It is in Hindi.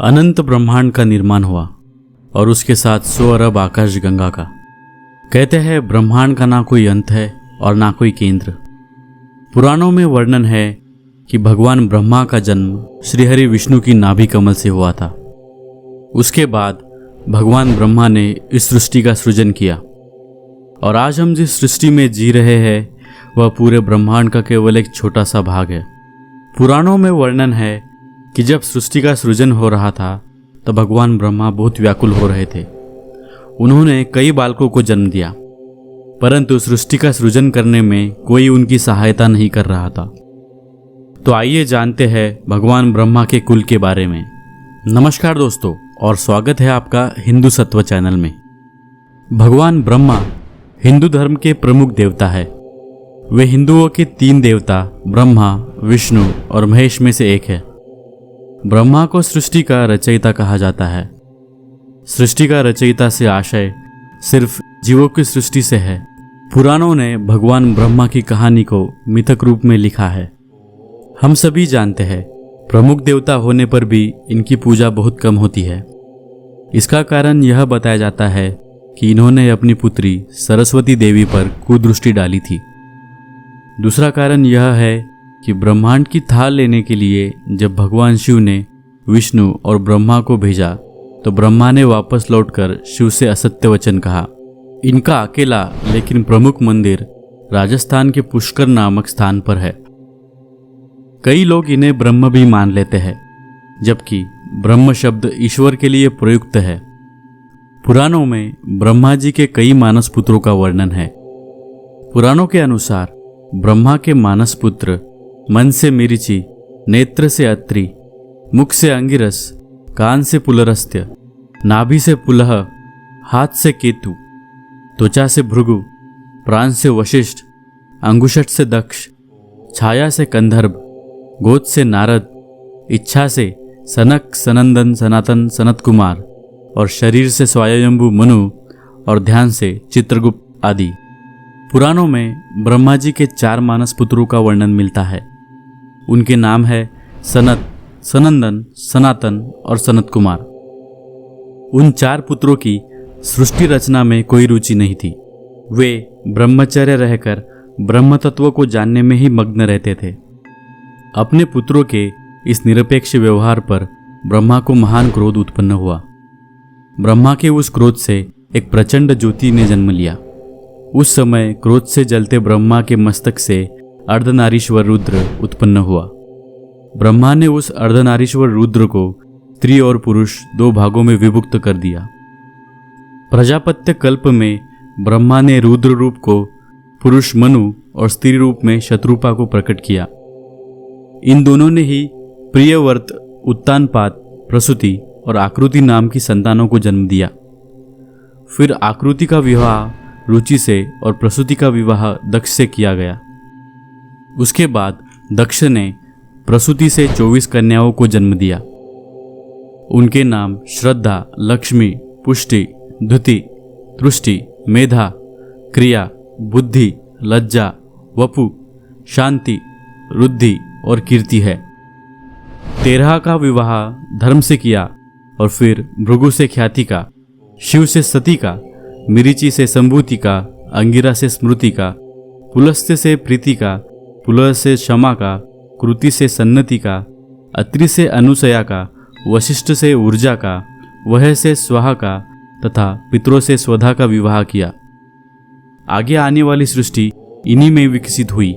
अनंत ब्रह्मांड का निर्माण हुआ और उसके साथ 100 अरब आकाश गंगा का। कहते हैं ब्रह्मांड का ना कोई अंत है और ना कोई केंद्र। पुराणों में वर्णन है कि भगवान ब्रह्मा का जन्म श्रीहरि विष्णु की नाभि कमल से हुआ था। उसके बाद भगवान ब्रह्मा ने इस सृष्टि का सृजन किया और आज हम जिस सृष्टि में जी रहे हैं वह पूरे ब्रह्मांड का केवल एक छोटा सा भाग है। पुराणों में वर्णन है कि जब सृष्टि का सृजन हो रहा था तब भगवान ब्रह्मा बहुत व्याकुल हो रहे थे। उन्होंने कई बालकों को जन्म दिया, परंतु सृष्टि का सृजन करने में कोई उनकी सहायता नहीं कर रहा था। तो आइए जानते हैं भगवान ब्रह्मा के कुल के बारे में। नमस्कार दोस्तों, और स्वागत है आपका हिंदू सत्व चैनल में। भगवान ब्रह्मा हिंदू धर्म के प्रमुख देवता है। वे हिंदुओं के 3 देवता ब्रह्मा, विष्णु और महेश में से एक है। ब्रह्मा को सृष्टि का रचयिता कहा जाता है। सृष्टि का रचयिता से आशय सिर्फ जीवों की सृष्टि से है। पुराणों ने भगवान ब्रह्मा की कहानी को मिथक रूप में लिखा है। हम सभी जानते हैं प्रमुख देवता होने पर भी इनकी पूजा बहुत कम होती है। इसका कारण यह बताया जाता है कि इन्होंने अपनी पुत्री सरस्वती देवी पर कुदृष्टि डाली थी। दूसरा कारण यह है कि ब्रह्मांड की थाल लेने के लिए जब भगवान शिव ने विष्णु और ब्रह्मा को भेजा तो ब्रह्मा ने वापस लौटकर शिव से असत्य वचन कहा। इनका अकेला लेकिन प्रमुख मंदिर राजस्थान के पुष्कर नामक स्थान पर है। कई लोग इन्हें ब्रह्म भी मान लेते हैं, जबकि ब्रह्म शब्द ईश्वर के लिए प्रयुक्त है। पुराणों में ब्रह्मा जी के कई मानस पुत्रों का वर्णन है। पुराणों के अनुसार ब्रह्मा के मानस पुत्र मन से मरीचि, नेत्र से अत्रि, मुख से अंगिरस, कान से पुलरस्त्य, नाभि से पुलह, हाथ से केतु, त्वचा से भृगु, प्राण से वशिष्ठ, अंगुशट से दक्ष, छाया से कंधर्व, गोद से नारद, इच्छा से सनक, सनंदन, सनातन, सनत कुमार और शरीर से स्वायंभु मनु और ध्यान से चित्रगुप्त आदि। पुराणों में ब्रह्मा जी के 4 मानस पुत्रों का वर्णन मिलता है। उनके नाम है सनत, सनंदन, सनातन और सनत कुमार। उन 4 पुत्रों की सृष्टि रचना में कोई रुचि नहीं थी। वे ब्रह्मचर्य रहकर ब्रह्म तत्व को जानने में ही मग्न रहते थे। अपने पुत्रों के इस निरपेक्ष व्यवहार पर ब्रह्मा को महान क्रोध उत्पन्न हुआ। ब्रह्मा के उस क्रोध से एक प्रचंड ज्योति ने जन्म लिया। उस समय क्रोध से जलते ब्रह्मा के मस्तक से अर्धनारीश्वर रुद्र उत्पन्न हुआ। ब्रह्मा ने उस अर्धनारीश्वर रुद्र को स्त्री और पुरुष 2 भागों में विभक्त कर दिया। प्रजापत्य कल्प में ब्रह्मा ने रुद्र रूप को पुरुष मनु और स्त्री रूप में शत्रुपा को प्रकट किया। इन दोनों ने ही प्रियवर्त, उत्तानपाद, प्रसूति और आकृति नाम की संतानों को जन्म दिया। फिर आकृति का विवाह रुचि से और प्रसूति का विवाह दक्ष से किया गया। उसके बाद दक्ष ने प्रसूति से 24 कन्याओं को जन्म दिया। उनके नाम श्रद्धा, लक्ष्मी, पुष्टि, धुति, तुष्टि, मेधा, क्रिया, बुद्धि, लज्जा, वपु, शांति, रुद्धि और कीर्ति है। 13 का विवाह धर्म से किया और फिर भृगु से ख्याति का, शिव से सती का, मरीचि से संभूति का, अंगिरा से स्मृति का, पुलस्त्य से प्रीति का, पुलह से क्षमा का, कृति से सन्नति का, अत्रि से अनुसया का, वशिष्ठ से ऊर्जा का, वह से स्वाहा का तथा पितरों से स्वधा का विवाह किया। आगे आने वाली सृष्टि इन्हीं में विकसित हुई।